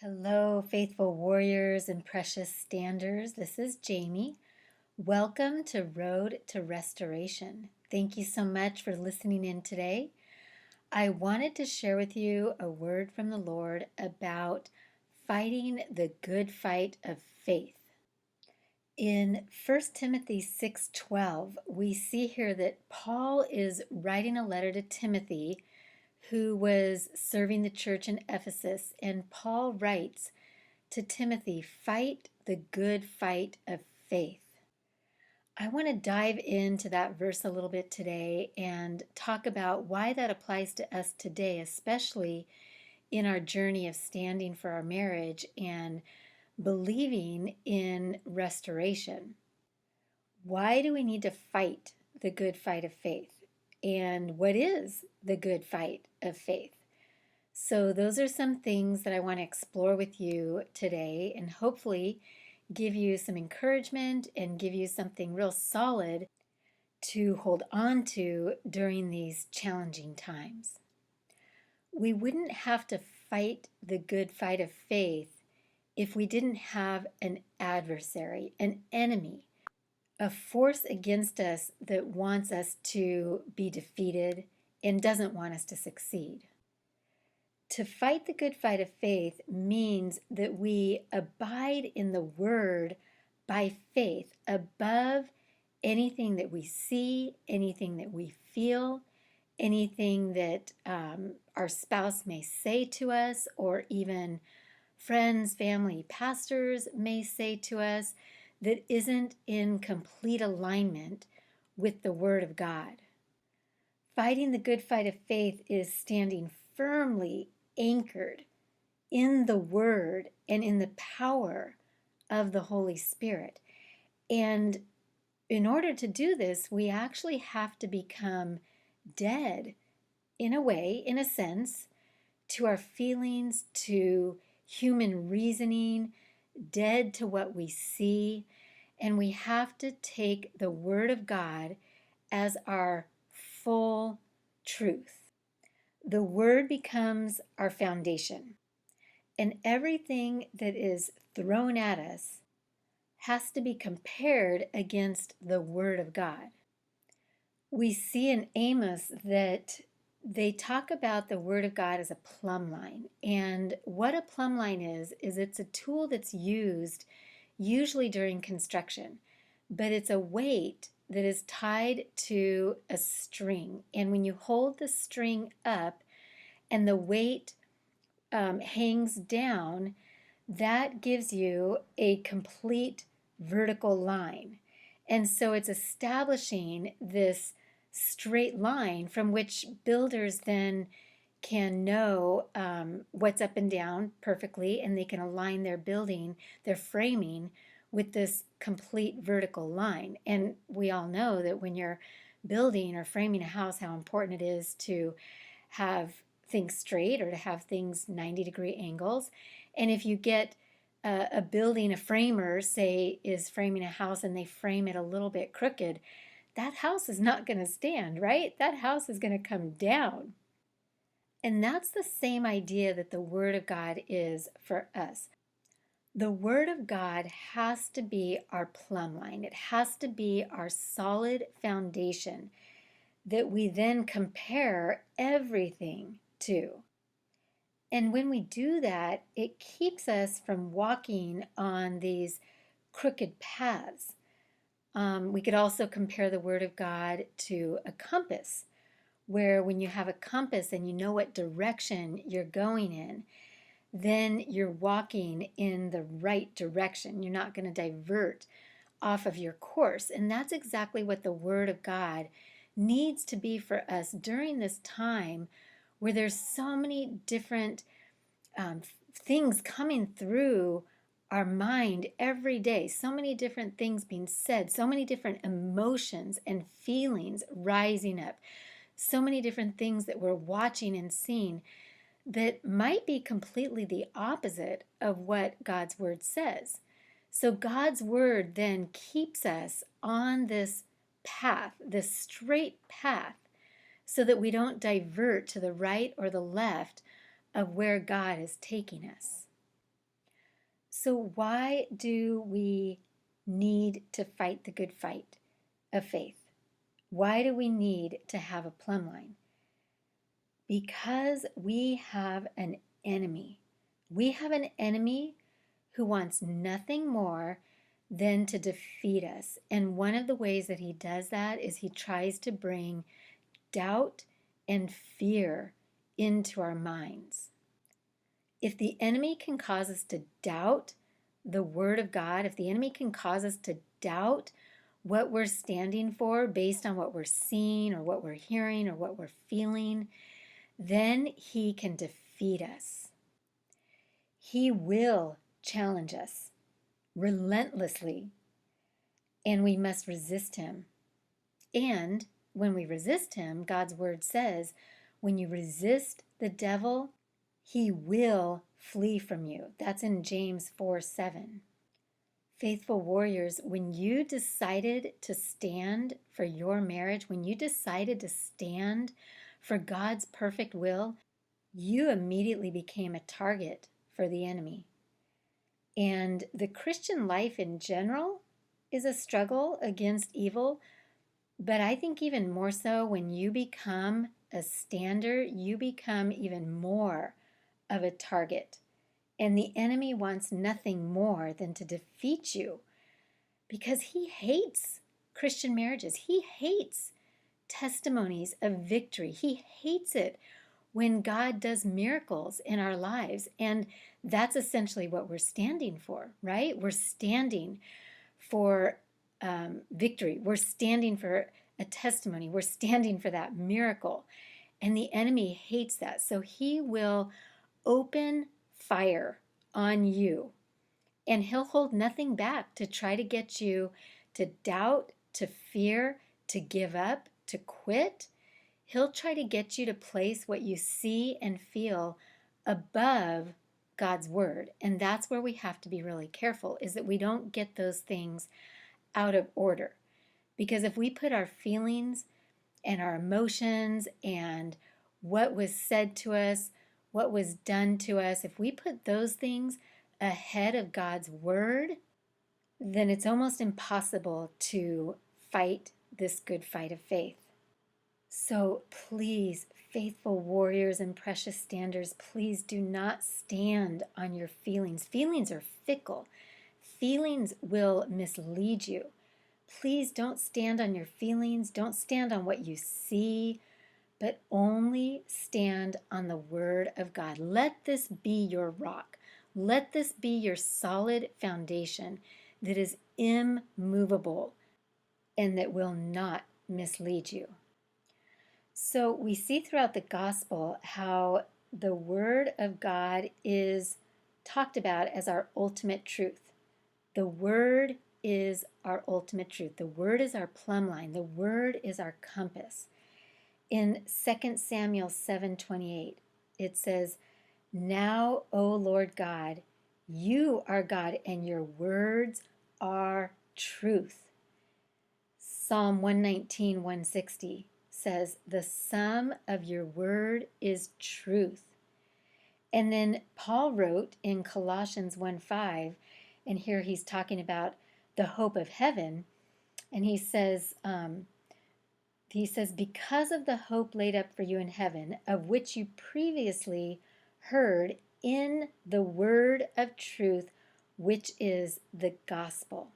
Hello, faithful warriors and precious standers. This is Jamie. Welcome to Road to Restoration. Thank you so much for listening in today. I wanted to share with you a word from the Lord about fighting the good fight of faith. In 1 Timothy 6:12, we see here that Paul is writing a letter to Timothy who was serving the church in Ephesus. And Paul writes to Timothy, fight the good fight of faith. I want to dive into that verse a little bit today and talk about why that applies to us today, especially in our journey of standing for our marriage and believing in restoration. Why do we need to fight the good fight of faith? And what is the good fight of faith? So those are some things that I want to explore with you today and hopefully give you some encouragement and give you something real solid to hold on to during these challenging times. We wouldn't have to fight the good fight of faith if we didn't have an adversary, an enemy, a force against us that wants us to be defeated and doesn't want us to succeed. To fight the good fight of faith means that we abide in the Word by faith above anything that we see, anything that we feel, anything that our spouse may say to us, or even friends, family, pastors may say to us that isn't in complete alignment with the Word of God. Fighting the good fight of faith is standing firmly anchored in the Word and in the power of the Holy Spirit. And in order to do this, we actually have to become dead in a way, in a sense, to our feelings, to human reasoning, dead to what we see. And we have to take the Word of God as our full truth. The Word becomes our foundation, and everything that is thrown at us has to be compared against the Word of God. We see in Amos that they talk about the Word of God as a plumb line. And what a plumb line is it's a tool that's used usually during construction, but it's a weight that is tied to a string. And when you hold the string up and the weight hangs down, that gives you a complete vertical line. And so it's establishing this straight line from which builders then can know what's up and down perfectly, and they can align their building, their framing, with this complete vertical line. And we all know that when you're building or framing a house, how important it is to have things straight or to have things 90-degree angles. And if you get a building, a framer, say, is framing a house and they frame it a little bit crooked, that house is not going to stand, right? That house is going to come down. And that's the same idea that the Word of God is for us. The Word of God has to be our plumb line. It has to be our solid foundation that we then compare everything to. And when we do that, it keeps us from walking on these crooked paths. We could also compare the Word of God to a compass, where when you have a compass and you know what direction you're going in, then you're walking in the right direction. You're not going to divert off of your course. And that's exactly what the Word of God needs to be for us during this time where there's so many different things coming through our mind every day, so many different things being said, so many different emotions and feelings rising up, so many different things that we're watching and seeing that might be completely the opposite of what God's Word says. So God's Word then keeps us on this path, this straight path, so that we don't divert to the right or the left of where God is taking us. So why do we need to fight the good fight of faith? Why do we need to have a plumb line? Because we have an enemy. We have an enemy who wants nothing more than to defeat us. And one of the ways that he does that is he tries to bring doubt and fear into our minds. If the enemy can cause us to doubt the Word of God, if the enemy can cause us to doubt what we're standing for based on what we're seeing or what we're hearing or what we're feeling, then he can defeat us. He will challenge us relentlessly, and we must resist him. And when we resist him, God's word says, when you resist the devil, he will flee from you. That's in James 4:7. Faithful warriors, when you decided to stand for your marriage, when you decided to stand for God's perfect will, you immediately became a target for the enemy. And the Christian life in general is a struggle against evil, but I think even more so when you become a stander, you become even more of a target. And the enemy wants nothing more than to defeat you because he hates Christian marriages. He hates testimonies of victory. He hates it when God does miracles in our lives. And that's essentially what we're standing for, right? We're standing for victory. We're standing for a testimony. We're standing for that miracle. And the enemy hates that. So he will open fire on you. And he'll hold nothing back to try to get you to doubt, to fear, to give up, to quit. He'll try to get you to place what you see and feel above God's word. And that's where we have to be really careful, is that we don't get those things out of order. Because if we put our feelings and our emotions and what was said to us, what was done to us, if we put those things ahead of God's word, then it's almost impossible to fight this good fight of faith. So please, faithful warriors and precious standers, please do not stand on your feelings. Feelings are fickle. Feelings will mislead you. Please don't stand on your feelings. Don't stand on what you see, but only stand on the word of God. Let this be your rock. Let this be your solid foundation that is immovable and that will not mislead you. So we see throughout the gospel how the word of God is talked about as our ultimate truth. The word is our ultimate truth. The word is our plumb line. The word is our compass. In 2 Samuel 7:28, it says, "Now, O Lord God, you are God and your words are truth." Psalm 119, 160 says, "The sum of your word is truth." And then Paul wrote in Colossians 1:5, and here he's talking about the hope of heaven, and he says, "Because of the hope laid up for you in heaven, of which you previously heard in the word of truth, which is the gospel."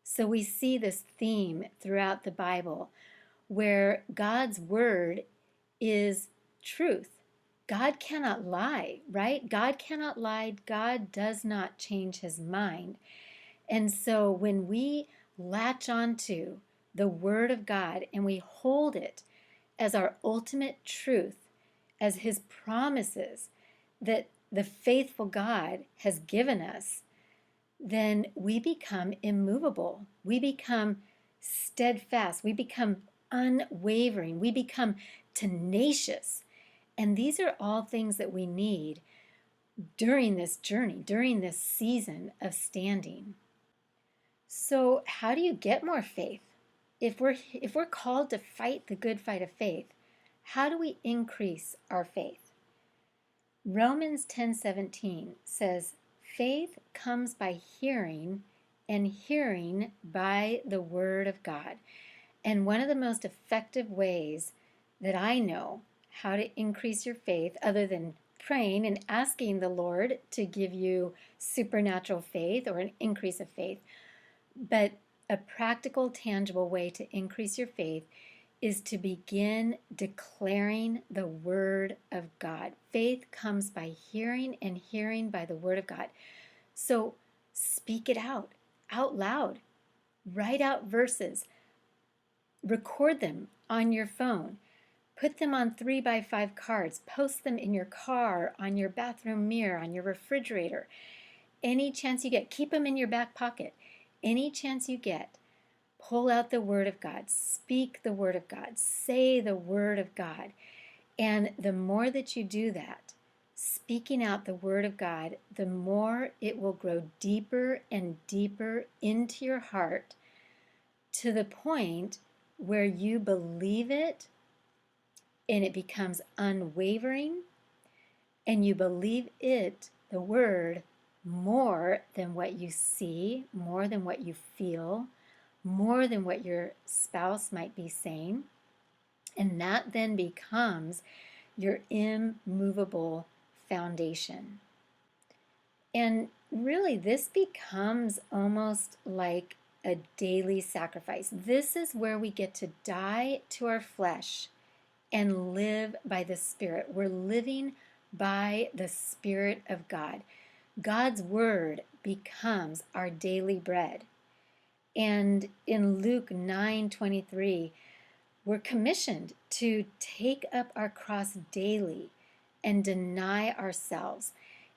So we see this theme throughout the Bible where God's word is truth. God cannot lie, right? God cannot lie. God does not change his mind. And so when we latch onto the word of God and we hold it as our ultimate truth, as his promises that the faithful God has given us, then we become immovable. We become steadfast. We become unwavering. We become tenacious. And these are all things that we need during this journey, during this season of standing. So how do you get more faith? If we're called to fight the good fight of faith, how do we increase our faith? Romans 10:17 says, faith comes by hearing, and hearing by the Word of God. And one of the most effective ways that I know how to increase your faith, other than praying and asking the Lord to give you supernatural faith or an increase of faith, but a practical, tangible way to increase your faith is to begin declaring the Word of God. Faith comes by hearing, and hearing by the Word of God. So speak it out loud. Write out verses. Record them on your phone. Put them on 3x5 cards. Post them in your car, on your bathroom mirror, on your refrigerator. Any chance you get, keep them in your back pocket. Any chance you get, pull out the Word of God. Speak the Word of God. Say the Word of God. And the more that you do that, speaking out the Word of God, the more it will grow deeper and deeper into your heart, to the point where you believe it and it becomes unwavering, and you believe it, the Word, more than what you see, more than what you feel, more than what your spouse might be saying. And that then becomes your immovable foundation. And really, this becomes almost like a daily sacrifice. This is where we get to die to our flesh and live by the Spirit. We're living by the Spirit of God. God's Word becomes our daily bread. And in Luke 9:23, we're commissioned to take up our cross daily and deny ourselves.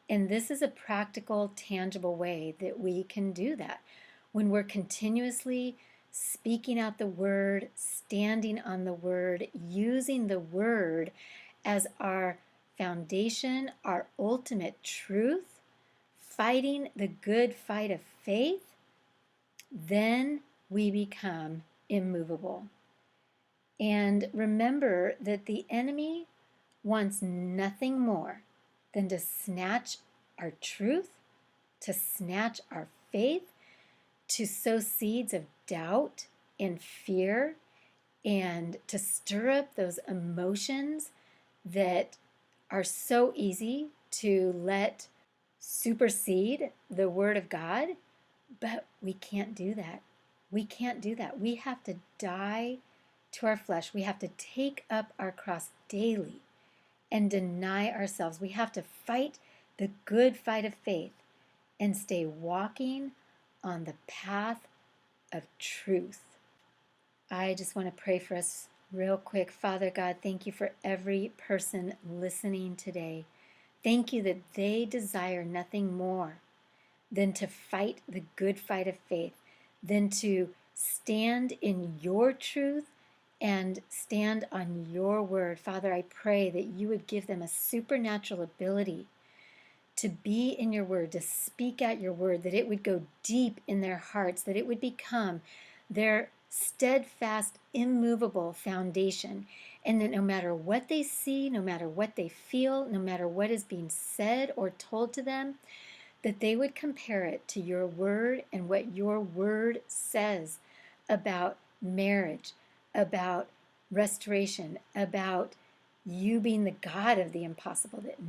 And this is a practical, tangible way that we can do that. When we're continuously speaking out the Word, standing on the Word, using the Word as our foundation, our ultimate truth, fighting the good fight of faith, then we become immovable. And remember that the enemy wants nothing more than to snatch our truth, to snatch our faith, to sow seeds of doubt and fear, and to stir up those emotions that are so easy to let supersede the Word of God. But we can't do that. We can't do that. We have to die to our flesh. We have to take up our cross daily and deny ourselves. We have to fight the good fight of faith and stay walking on the path of truth. I just want to pray for us real quick. Father God, thank you for every person listening today. Thank you that they desire nothing more than to fight the good fight of faith, than to stand in your truth and stand on your word. Father, I pray that you would give them a supernatural ability to be in your word, to speak out your word, that it would go deep in their hearts, that it would become their steadfast, immovable foundation, and that no matter what they see, no matter what they feel, no matter what is being said or told to them, that they would compare it to your word and what your word says about marriage, about restoration, about you being the God of the impossible, that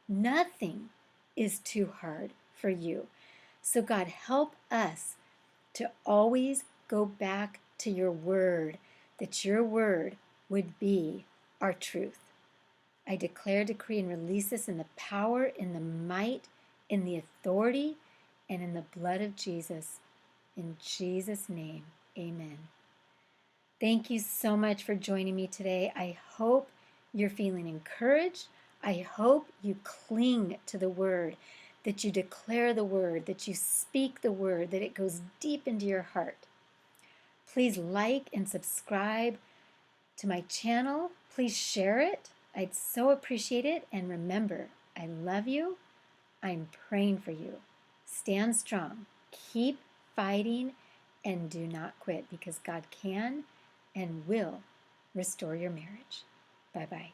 nothing is too hard for you. So God, help us to always go back to your word, that your word would be our truth. I declare, decree, and release this in the power, in the might, in the authority, and in the blood of Jesus. In Jesus' name, amen. Thank you so much for joining me today. I hope you're feeling encouraged. I hope you cling to the word, that you declare the word, that you speak the word, that it goes deep into your heart. Please like and subscribe to my channel. Please share it. I'd so appreciate it. And remember, I love you. I'm praying for you. Stand strong. Keep fighting and do not quit, because God can and will restore your marriage. Bye-bye.